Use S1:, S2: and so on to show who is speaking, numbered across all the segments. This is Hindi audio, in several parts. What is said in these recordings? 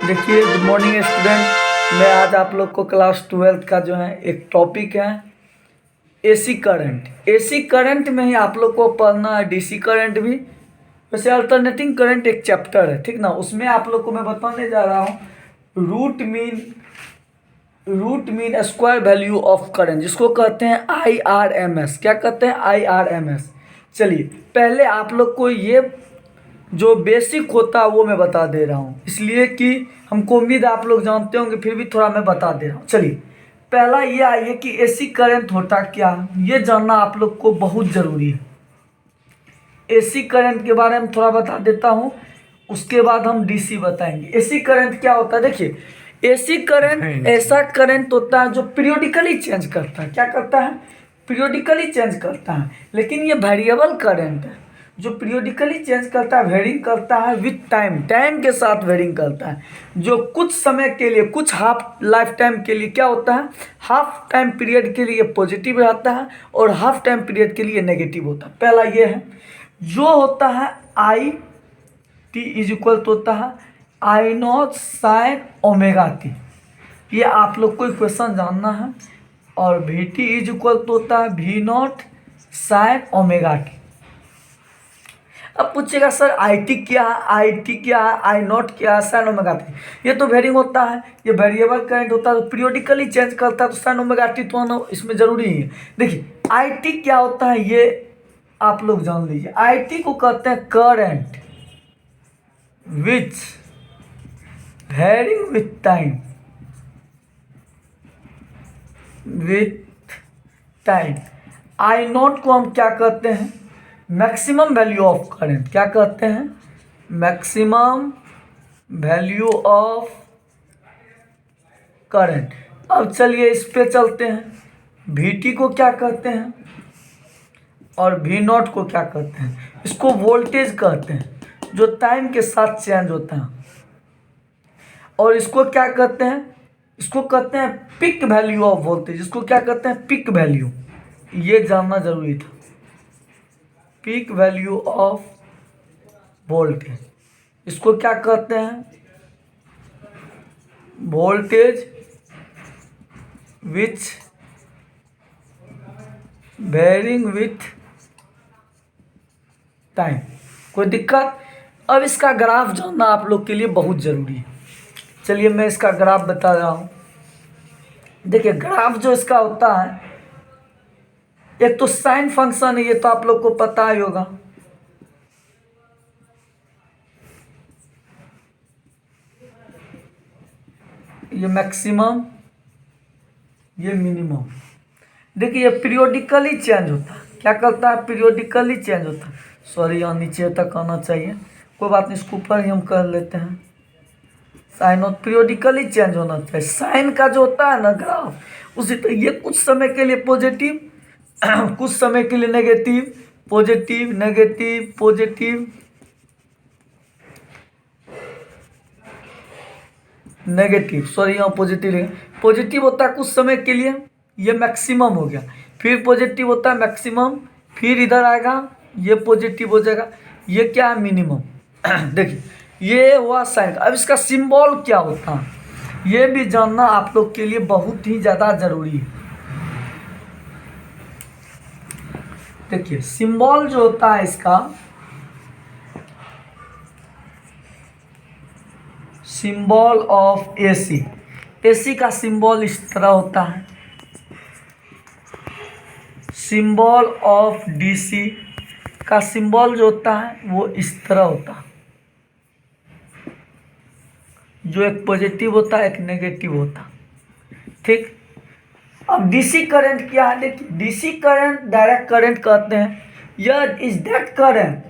S1: देखिए, गुड मॉर्निंग स्टूडेंट। मैं आज आप लोग को क्लास 12th का जो है एक टॉपिक है एसी करंट। एसी करंट में ही आप लोग को पढ़ना है डीसी करंट भी। वैसे अल्टरनेटिंग करंट एक चैप्टर है, ठीक ना। उसमें आप लोग को मैं बताने जा रहा हूँ root mean square value of current, जिसको कहते हैं IRMS। क्या कहते हैं? IRMS। चलिए, पहले आप लोग को ये जो बेसिक होता है वो मैं बता दे रहा हूँ, इसलिए कि हमको उम्मीद है आप लोग जानते होंगे, फिर भी थोड़ा मैं बता दे रहा हूँ। चलिए, पहला ये आइए कि एसी करंट होता क्या है, ये जानना आप लोग को बहुत ज़रूरी है। एसी करंट के बारे में थोड़ा बता देता हूँ, उसके बाद हम डीसी बताएंगे। एसी करंट क्या होता है? देखिए, एसी करंट ऐसा करंट होता है जो पीरियोडिकली चेंज करता है। क्या करता है? पीरियोडिकली चेंज करता है। लेकिन ये वेरिएबल करंट है जो पीरियोडिकली चेंज करता है, वेरिंग करता है विथ टाइम, टाइम के साथ वेरिंग करता है। जो कुछ समय के लिए, कुछ हाफ लाइफ टाइम के लिए क्या होता है, हाफ टाइम पीरियड के लिए पॉजिटिव रहता है और हाफ टाइम पीरियड के लिए नेगेटिव होता है। पहला ये है जो होता है आई टी इज इक्वल तो होता है आई नॉट साइन ओमेगा टी। ये आप लोग को इक्वेशन जानना है। और वी टी इज इक्वल तो होता है V naught sine omega T. अब पूछेगा सर आई टी क्या है, आई टी क्या है, आई नॉट क्या है, साइन ओमेगा टी। ये तो वेरिंग होता है, ये वेरिएबल करंट होता है, तो पीरियोडिकली चेंज करता है, तो साइन ओमेगा टी तो आना इसमें जरूरी है। देखिए, आई टी क्या होता है ये आप लोग जान लीजिए। आई टी को कहते हैं current which varying with time, I naught को हम क्या कहते हैं? Maximum value of current. क्या कहते हैं? Maximum value of current. अब चलिए इस पे चलते हैं। वी टी को क्या कहते हैं और वी नॉट को क्या कहते हैं? इसको वोल्टेज कहते हैं जो टाइम के साथ चेंज होता है। और इसको क्या कहते हैं? इसको कहते हैं पिक वैल्यू ऑफ वोल्टेज। इसको क्या कहते हैं? Peak value. ये जानना जरूरी था, पिक वैल्यू ऑफ वोल्टेज। इसको क्या कहते हैं? Voltage which varying with time. कोई दिक्कत? अब इसका ग्राफ जानना आप लोग के लिए बहुत ज़रूरी है। चलिए मैं इसका ग्राफ बता रहा हूँ। देखिए, ग्राफ जो इसका होता है, एक तो साइन फंक्शन है, ये तो आप लोग को पता ही होगा। ये मैक्सिमम, ये मिनिमम। देखिए, ये पीरियोडिकली चेंज होता है। क्या करता है? पीरियोडिकली चेंज होता है। सॉरी, यहाँ नीचे तक आना चाहिए, कोई बात नहीं, इसको ऊपर ही हम कर लेते हैं। साइन और पीरियोडिकली चेंज होना चाहिए। साइन का जो होता है ना ग्राफ, उसी तो ये कुछ समय के लिए पॉजिटिव कुछ समय के लिए negative, positive negative positive negative, sorry यहाँ पॉजिटिव है। पॉजिटिव होता है कुछ समय के लिए, ये मैक्सिमम हो गया। फिर पॉजिटिव होता है मैक्सिमम, फिर इधर आएगा ये पॉजिटिव हो जाएगा, ये क्या है? मिनिमम। देखिए, ये हुआ साइन। अब इसका सिंबल क्या होता है ये भी जानना आप लोग के लिए बहुत ही ज़्यादा जरूरी है। देखिए, सिंबल जो होता है इसका, सिंबल ऑफ एसी। एसी का सिंबल इस तरह होता है। सिंबल ऑफ डीसी का सिंबल जो होता है वो इस तरह होता है, जो एक पॉजिटिव होता है एक नेगेटिव होता है, ठीक। अब डीसी करंट क्या है? देखिए, डीसी करंट डायरेक्ट करंट कहते हैं। यह इज दैट करंट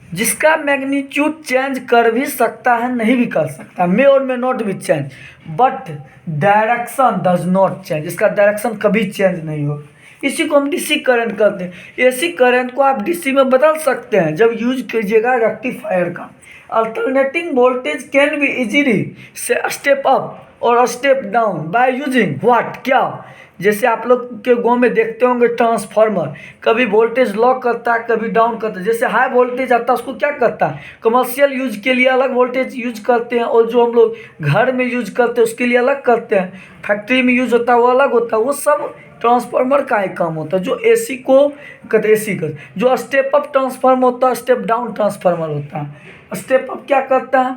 S1: जिसका मैग्नीट्यूड चेंज कर भी सकता है, नहीं भी कर सकता, मे और मे नॉट भी change, but direction does not change. इसका डायरेक्शन कभी चेंज नहीं होगा, इसी को हम डीसी करंट कहते हैं। एसी करंट को आप डीसी में बदल सकते हैं जब यूज कीजिएगा रेक्टिफायर का। Alternating voltage can be easily से स्टेप अप और step down by using what? क्या? जैसे आप लोग के गाँव में देखते होंगे ट्रांसफार्मर, कभी वोल्टेज लॉ करता है, कभी डाउन करता है। जैसे हाई वोल्टेज आता है उसको क्या करता है, कमर्शियल यूज के लिए अलग वोल्टेज यूज करते हैं, और जो हम लोग घर में यूज करते हैं उसके लिए अलग करते हैं, फैक्ट्री में यूज होता है वो अलग होता है। वो सब ट्रांसफार्मर का ही काम होता है। जो एसी को कहते एसी का, जो स्टेप अप ट्रांसफार्मर होता है, स्टेप डाउन ट्रांसफार्मर होता है। स्टेप अप क्या करता है,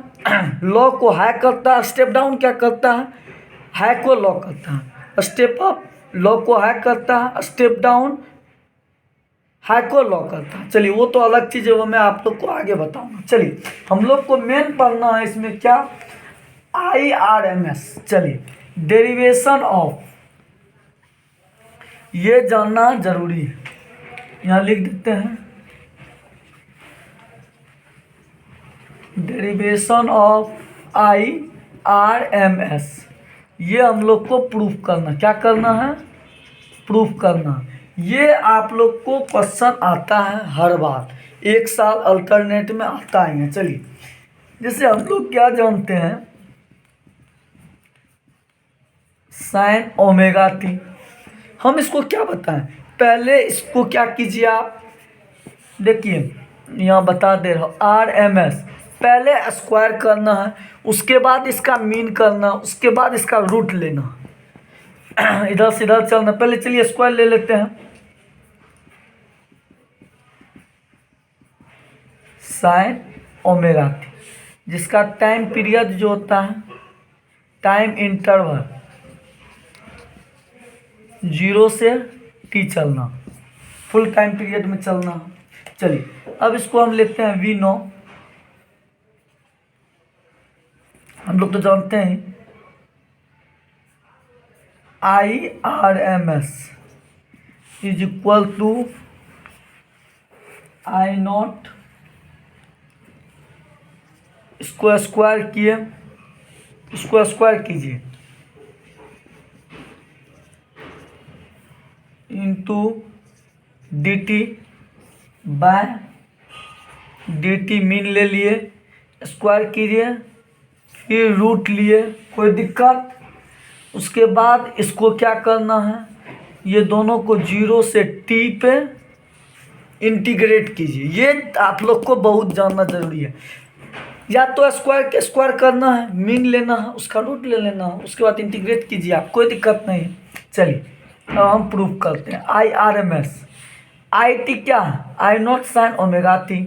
S1: लॉ को हाई करता है। स्टेप डाउन क्या करता है, हाई को लॉ करता है। स्टेप अप लॉ को हाई करता है, स्टेप डाउन हाई को लॉ करता है। चलिए वो तो अलग चीज़ है, वो मैं आप लोग को आगे बताऊंगा। चलिए हम लोग को मेन पढ़ना है इसमें क्या, IRMS। चलिए डेरिवेशन ऑफ, ये जानना जरूरी है, यहाँ लिख देते हैं डेरिवेशन ऑफ IRMS। ये हम लोग को प्रूफ करना, क्या करना है, प्रूफ करना। ये आप लोग को क्वेश्चन आता है हर बार, एक साल अल्टरनेट में आता है। चलिए जैसे हम लोग क्या जानते हैं, साइन ओमेगा टी, हम इसको क्या बताएं, पहले इसको क्या कीजिए आप, देखिए यहाँ बता दे रहा हूँ, RMS पहले स्क्वायर करना है, उसके बाद इसका मीन करना, उसके बाद इसका रूट लेना। इधर से इधर चलना, पहले चलिए स्क्वायर ले लेते हैं। साइन ओमेगा टी, जिसका टाइम पीरियड जो होता है, टाइम इंटरवल 0 से T चलना, फुल टाइम पीरियड में चलना। चलिए अब इसको हम लेते हैं V0। हम लोग तो जानते हैं IRMS is equal to I0, इसको स्क्वायर किए, इसको स्क्वायर कीजिए, into DT by DT mean ले लिए, स्क्वायर कीजिए, फिर रूट लिए, कोई दिक्कत। उसके बाद इसको क्या करना है, ये दोनों को 0 से T पे इंटीग्रेट कीजिए। ये आप लोग को बहुत जानना जरूरी है। या तो स्क्वायर करना है, मीन लेना है, उसका रूट ले लेना है, उसके बाद इंटीग्रेट कीजिए आप, कोई दिक्कत नहीं है। चलिए अब हम प्रूफ करते हैं। IRMS, IT क्या है, I0 साइन ओमेगा टी,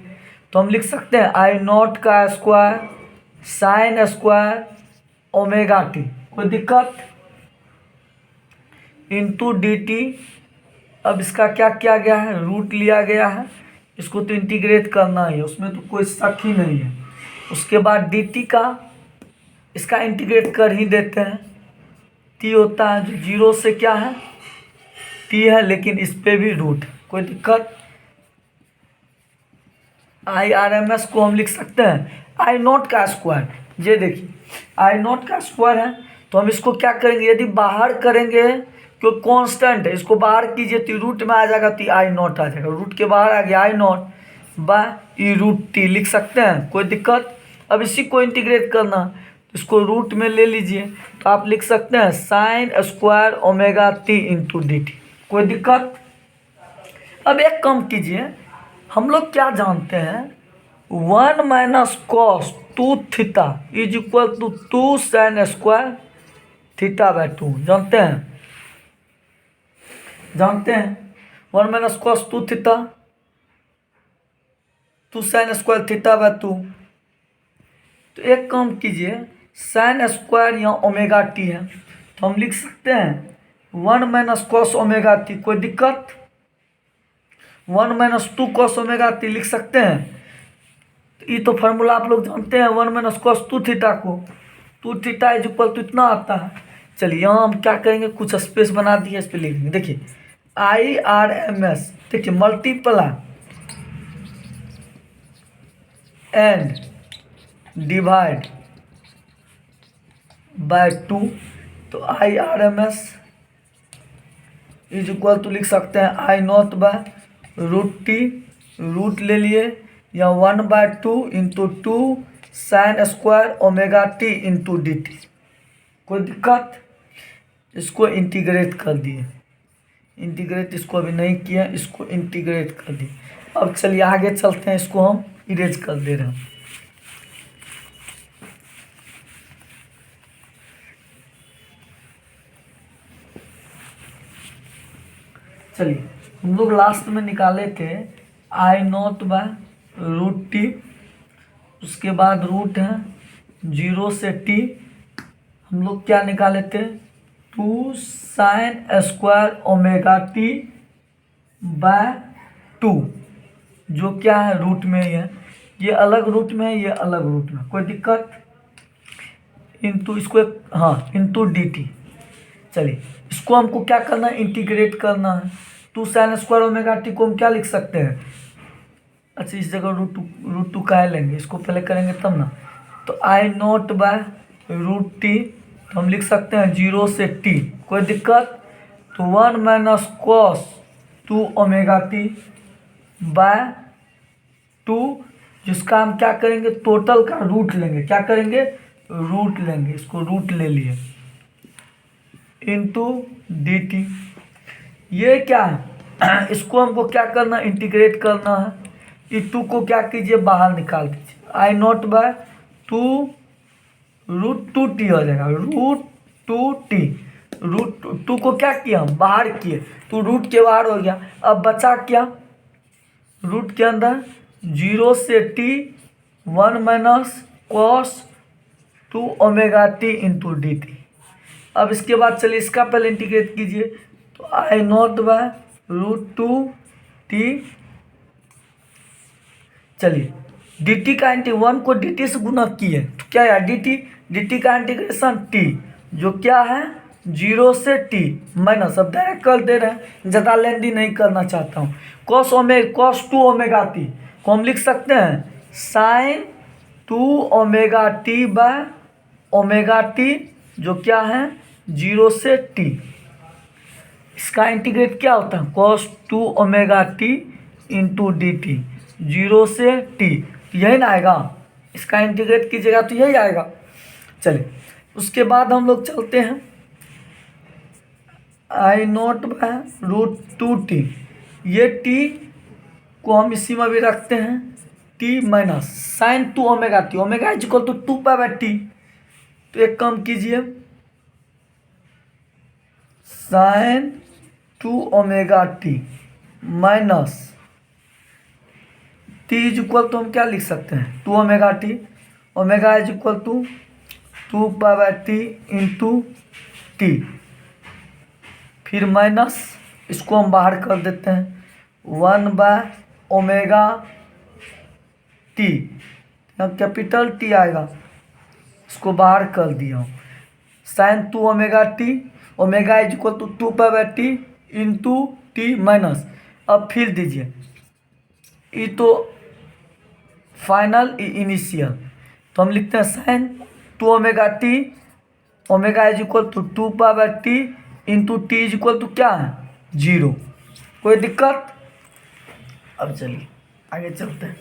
S1: तो हम लिख सकते हैं I0 का square sine square omega T, कोई दिक्कत, इंटू DT। अब इसका क्या किया गया है, रूट लिया गया है, इसको तो इंटीग्रेट करना ही है, उसमें तो कोई शक ही नहीं है। उसके बाद DT का, इसका इंटीग्रेट कर ही देते हैं। T होता है जो 0 से क्या है T है, लेकिन इस पे भी रूट, कोई दिक्कत। IRMS को हम लिख सकते हैं I0 का स्क्वायर। ये देखिए I0 का स्क्वायर है, तो हम इसको क्या करेंगे, यदि बाहर करेंगे क्योंकि कांस्टेंट है, इसको बाहर कीजिए तो रूट में आ जाएगा, तो I0 आ जाएगा, रूट के बाहर आ गया I0 बाय E√T लिख सकते हैं, कोई दिक्कत। अब इसी को इंटीग्रेट करना, इसको रूट में ले लीजिए, तो आप लिख सकते हैं sine square omega T into DT, कोई दिक्कत। अब एक काम कीजिए, हम लोग क्या जानते हैं, 1 minus cos 2 theta is equal to 2 sine square theta by 2, जानते हैं, जानते हैं 1 minus cos 2 theta 2 sine square theta by 2। तो एक काम कीजिए, साइन स्क्वायर यहाँ ओमेगा टी है, तो हम लिख सकते हैं 1 माइनस कॉस ओमेगा टी, कोई दिक्कत। 1 माइनस 2 कॉस ओमेगा टी लिख सकते हैं। तो ये तो फार्मूला आप लोग जानते हैं, 1 माइनस कॉस 2 थीटा को 2 थीटा इज इक्वल टू इतना आता है। चलिए यहाँ हम क्या करेंगे, कुछ स्पेस बना दिए, इस पर लिख देंगे। देखिए IRMS, देखिए मल्टीप्लाई एंड डिवाइड बाय 2, तो IRMS इज इक्वल टू लिख सकते हैं I0 बाय √T, रूट ले लिए, या 1/2 into 2 sine square omega T into DT, कोई दिक्कत। इसको इंटीग्रेट कर दिए, इंटीग्रेट इसको अभी नहीं किया, इसको इंटीग्रेट कर दिए। अब चलिए आगे चलते हैं, इसको हम इरेज कर दे रहे हैं। चलिए हम लोग लास्ट में निकाले थे I0/√t, उसके बाद रूट है 0 से t, हम लोग क्या निकाले थे 2 sin² ωt/2, जो क्या है रूट में ही है, ये अलग रूट में है, ये अलग रूट में, कोई दिक्कत, इंटू इसको इंटू dt। चलिए इसको हमको क्या करना है, इंटीग्रेट करना है। 2 sin² ωt को हम क्या लिख सकते हैं, अच्छा इस जगह √2 का लेंगे, इसको पहले करेंगे तब ना। तो I0/√t तो हम लिख सकते हैं 0 से t, कोई दिक्कत। तो 1 - cos 2 ωt/2, जिसका हम क्या करेंगे, टोटल का रूट लेंगे, क्या करेंगे, रूट लेंगे, इसको रूट ले लिए, इंटू dt। ये क्या है इसको हमको क्या करना, इंटीग्रेट करना है। इस 2 को क्या कीजिए, बाहर निकाल दीजिए, I0/2√2t हो जाएगा, √2t, √2 को क्या किया हम बाहर किए, तो रूट के बाहर हो गया। अब बचा क्या, रूट के अंदर 0 से t 1 - cos 2 ωt into dt। अब इसके बाद चलिए इसका पहले इंटीग्रेट कीजिए, तो I0/√2t, चलिए dt का 1 को dt से गुना किए तो क्या है dt का इंटीग्रेशन t, जो क्या है 0 से t माइनस, अब डायरेक्ट कर दे रहे हैं, ज़्यादा लेंदी नहीं करना चाहता हूँ। cos 2 ωt को हम लिख सकते हैं sin 2 ωt/ωt, जो क्या है 0 से t। इसका इंटीग्रेट क्या होता है, cos 2 ωt इंटू dt, 0 से t, यही ना आएगा, इसका इंटीग्रेट कीजिएगा तो यही आएगा। चलिए उसके बाद हम लोग चलते हैं I0/√2t, ये t को हम इसी में भी रखते हैं, t minus sin 2 ωt, omega is equal to 2π/t, तो एक काम कीजिए sin 2 ωt minus t is equal तो हम क्या लिख सकते हैं 2 ωt, omega is equal to 2π/t into t, फिर माइनस इसको हम बाहर कर देते हैं 1/ωt, कैपिटल T आएगा, इसको बाहर कर दिया हूँ, sin 2 ωt, omega is equal to 2π/t into t minus, अब फिर दीजिए ये तो फाइनल इनिशियल, तो हम लिखते हैं sin 2 ωt, omega is equal to 2π/t into t is equal to क्या है 0, कोई दिक्कत। अब चलिए आगे चलते हैं।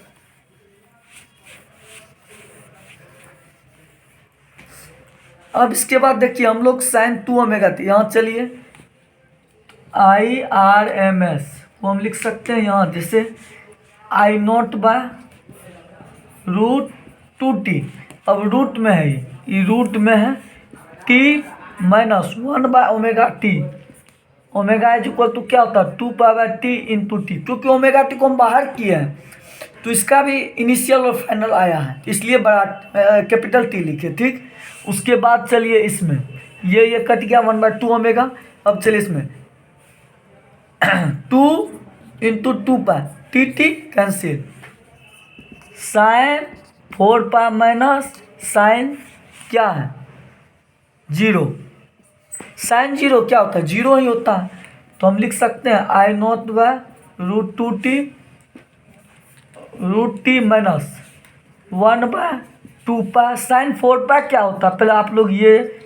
S1: अब इसके बाद देखिए हम लोग sin 2 ωt, यहाँ चलिए IRMS को हम लिख सकते हैं यहाँ, जैसे I0/√2t, अब रूट में है, ये रूट में है t minus 1/ωt, omega is equal to क्या होता है 2π/t इंटू टी, क्योंकि ओमेगा टी को हम बाहर किए हैं तो इसका भी इनिशियल और फाइनल आया है, इसलिए बड़ा कैपिटल टी लिखे, ठीक। उसके बाद चलिए इसमें ये कट गया 1/2 ओमेगा। अब चलिए इसमें 2 into 2π, T cancel, sine 4π minus sine क्या है 0, साइन 0 क्या होता है 0 ही होता है, तो हम लिख सकते हैं I0/√2t माइनस 1/2π, साइन 4π क्या होता है, पहले आप लोग ये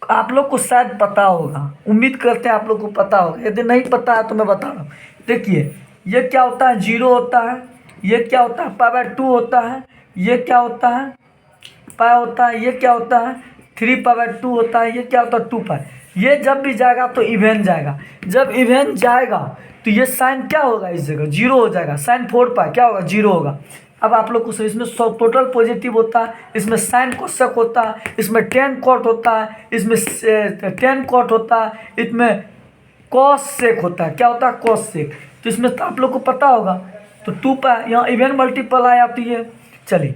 S1: आप लोग को शायद पता होगा, उम्मीद करते हैं आप लोग को पता होगा, यदि नहीं पता है तो मैं बता रहा हूँ। देखिए ये क्या होता है 0 होता है, ये क्या होता है π/2 होता है, ये क्या होता है π होता है, ये क्या होता है 3/2 होता है, ये क्या होता है 2 पाई। ये जब भी जाएगा तो इवेन जाएगा, जब इवेन जाएगा तो ये साइन क्या होगा, इस जगह 0 हो जाएगा, साइन 4 पाई क्या होगा 0 होगा। अब आप लोग को इसमें टोटल पॉजिटिव होता है, इसमें साइन कोसेक होता है, इसमें टेन कॉट होता है, इसमें टेन कॉट होता है, इसमें कॉस सेक होता है, क्या होता है कॉस सेक। तो इसमें तो आप लोग को पता होगा। तो 2 पाई यहाँ इवेन मल्टीपल आया तो ये, चलिए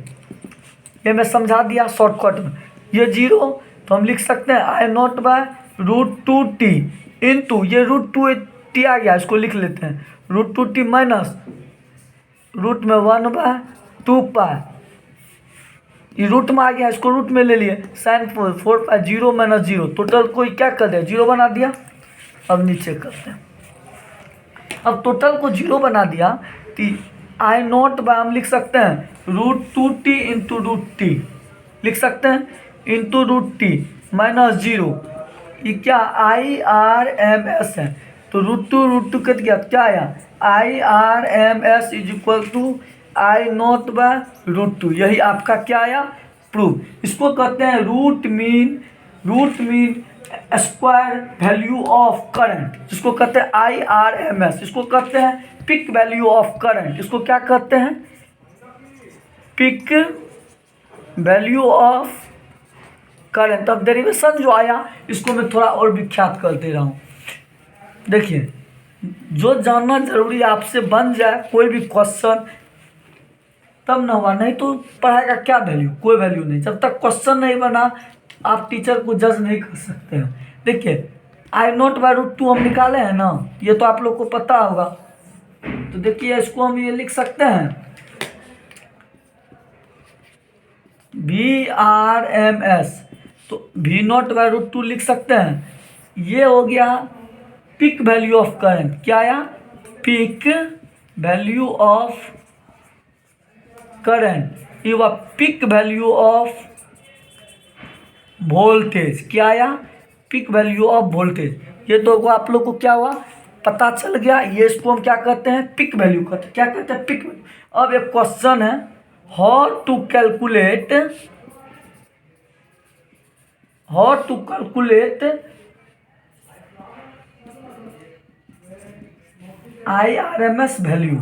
S1: ये मैं समझा दिया शॉर्टकट में। ये 0 तो हम लिख सकते हैं I0/√2t इंटू ये √2t आ गया, इसको लिख लेते हैं √2t माइनस रूट में 1/2 पाई, ये रूट में आ गया, इसको रूट में ले लिए, साइन 4 पाई 0 - 0 टोटल को क्या कर दिया 0 बना दिया। अब नीचे करते हैं, अब टोटल को 0 बना दिया तो I0 हम लिख सकते हैं √2t इंटू √t लिख सकते हैं, इंटू √t माइनस 0, ये क्या IRMS है। तो √2 कट गया, क्या आया IRMS = I0/√2, यही आपका क्या आया प्रूफ। इसको कहते हैं root mean square value of current, जिसको कहते हैं IRMS, इसको कहते हैं पिक वैल्यू ऑफ करंट, इसको क्या कहते हैं पिक वैल्यू ऑफ करंट। अब डेरिवेशन जो आया इसको मैं थोड़ा और विख्यात कर दे रहा हूँ। देखिए जो जानना जरूरी आपसे बन जाए कोई भी क्वेश्चन तब ना हुआ, नहीं तो पढ़ाई का क्या वैल्यू, कोई वैल्यू नहीं। जब तक क्वेश्चन नहीं बना आप टीचर को जज नहीं कर सकते हैं। देखिए I0/√2 हम निकाले हैं ना, ये तो आप लोग को पता होगा। तो देखिए इसको हम ये लिख सकते हैं VRMS, तो V0/√2 लिख सकते हैं। ये हो गया पिक वैल्यू ऑफ करंट, क्या आया पिक वैल्यू ऑफ करंट, ये हुआ पिक वैल्यू ऑफ वोल्टेज, क्या आया पिक वैल्यू ऑफ वोल्टेज। ये तो आप लोग को क्या हुआ पता चल गया, ये इसको हम क्या कहते हैं पिक वैल्यू कहते हैं, क्या कहते हैं पिक वैल्यू। अब एक क्वेश्चन है how to calculate IRMS value.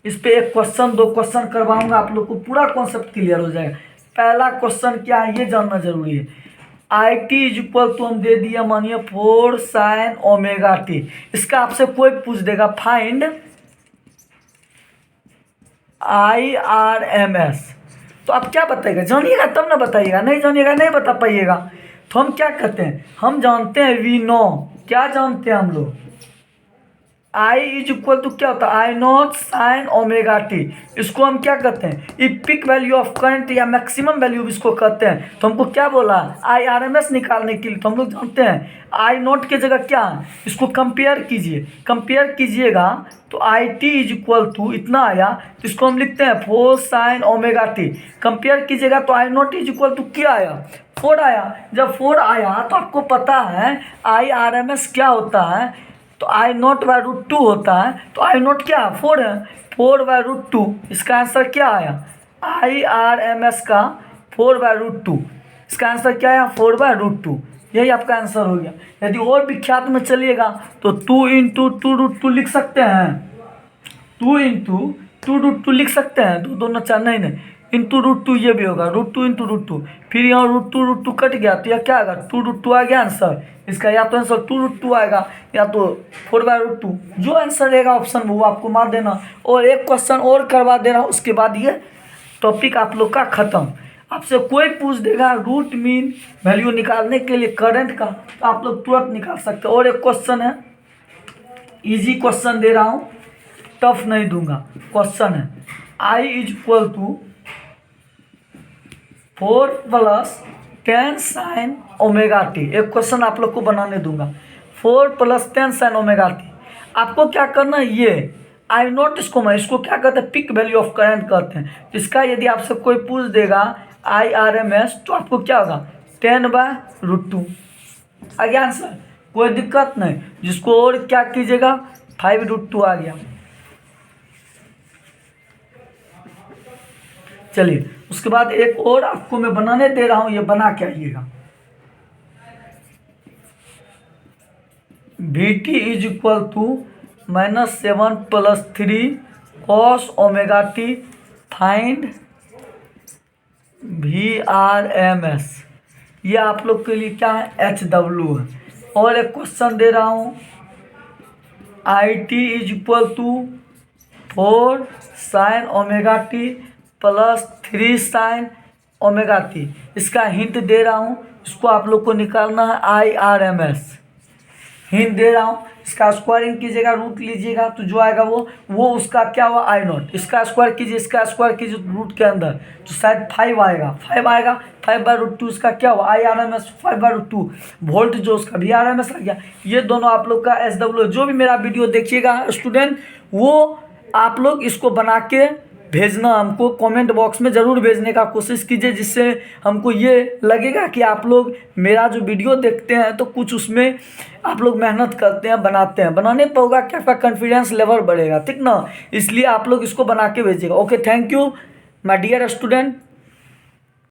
S1: इस पे एक क्वेश्चन 2 क्वेश्चन करवाऊंगा, आप लोग को पूरा कॉन्सेप्ट क्लियर हो जाएगा। पहला क्वेश्चन क्या है ये जानना जरूरी है। IT = हम दे दिया मानिए 4 sin ωt, इसका आपसे कोई पूछ देगा फाइंड IRMS, तो आप क्या बताइएगा, जानिएगा तब ना बताइएगा, नहीं जानिएगा नहीं बता पाइएगा। तो हम क्या कहते हैं, हम जानते हैं वी नो, क्या जानते हैं हम लोग I = क्या होता है I0 sin ωt, इसको हम क्या कहते हैं ये पिक वैल्यू ऑफ करंट या मैक्सिमम वैल्यू इसको कहते हैं। तो हमको क्या बोला IRMS निकालने के लिए, तो हम लोग जानते हैं I0 के जगह क्या है, इसको कंपेयर कीजिएगा तो IT = इतना आया, तो इसको हम लिखते हैं 4 sin ωt। कंपेयर कीजिएगा तो I0 = क्या आया 4 आया। जब 4 आया तो आपको पता है IRMS क्या होता है, तो I0/√2 होता है। तो I0 क्या है 4 है, 4/√2, इसका आंसर क्या आया IRMS का 4/√2, इसका आंसर क्या आया 4/√2, यही आपका आंसर हो गया। यदि और विख्यात में चलिएगा तो 2 × 2√2 लिख सकते हैं, 2 × 2√2 लिख सकते हैं, 2 2 4 नहीं इंटू √2, ये भी होगा √2 × √2, फिर यहाँ √2 कट गया तो यह क्या आएगा 2√2 आ गया आंसर इसका। या तो आंसर 2√2 आएगा या तो 4/√2, जो आंसर रहेगा ऑप्शन वो आपको मार देना। और एक क्वेश्चन और करवा दे रहा हूँ, उसके बाद ये टॉपिक आप लोग का ख़त्म। आपसे कोई पूछ देगा रूट मीन वैल्यू निकालने के लिए करंट का, तो आप लोग तुरंत निकाल सकते हो। और एक क्वेश्चन है, इजी क्वेश्चन दे रहा हूँ, टफ नहीं दूंगा। क्वेश्चन है I = 4 + 10 sin ωt। एक क्वेश्चन आप लोग को बनाने दूंगा, 4 + 10 sin ωt। आपको क्या करना है, ये I0 इसको क्या कहते हैं पिक वैल्यू ऑफ करंट कहते हैं। इसका यदि आपसे कोई पूछ देगा IRMS तो आपको क्या होगा 10/√2 आ गया आंसर, कोई दिक्कत नहीं। जिसको और क्या कीजिएगा 5√2 आ गया। चलिए उसके बाद एक और आपको मैं बनाने दे रहा हूँ, ये बना के आइएगा। VT is equal to -7 + 3 cos omega t, find VRMS। ये आप लोग के लिए क्या है, HW है। और एक क्वेश्चन दे रहा हूँ, IT is equal to 4 sin omega t + 3 sin omega t। इसका हिंट दे रहा हूँ, इसको आप लोग को निकालना है IRMS। हिंट दे रहा हूँ, इसका स्क्वायरिंग कीजिएगा, रूट लीजिएगा तो जो आएगा वो उसका क्या हुआ, I0। इसका स्क्वायर कीजिए, इसका स्क्वायर कीजिए रूट के अंदर तो शायद 5 आएगा, 5 आएगा। 5/√2 इसका क्या हुआ, IRMS 5/√2 वोल्ट, जो उसका VRMS लग गया। ये दोनों आप लोग का SW। जो भी मेरा वीडियो देखिएगा स्टूडेंट, वो आप लोग इसको बना के भेजना, हमको कमेंट बॉक्स में ज़रूर भेजने का कोशिश कीजिए, जिससे हमको ये लगेगा कि आप लोग मेरा जो वीडियो देखते हैं तो कुछ उसमें आप लोग मेहनत करते हैं, बनाते हैं। बनाने पर होगा कि आपका कॉन्फिडेंस लेवल बढ़ेगा, ठीक ना। इसलिए आप लोग इसको बना के भेजिएगा। Okay, thank you my dear student.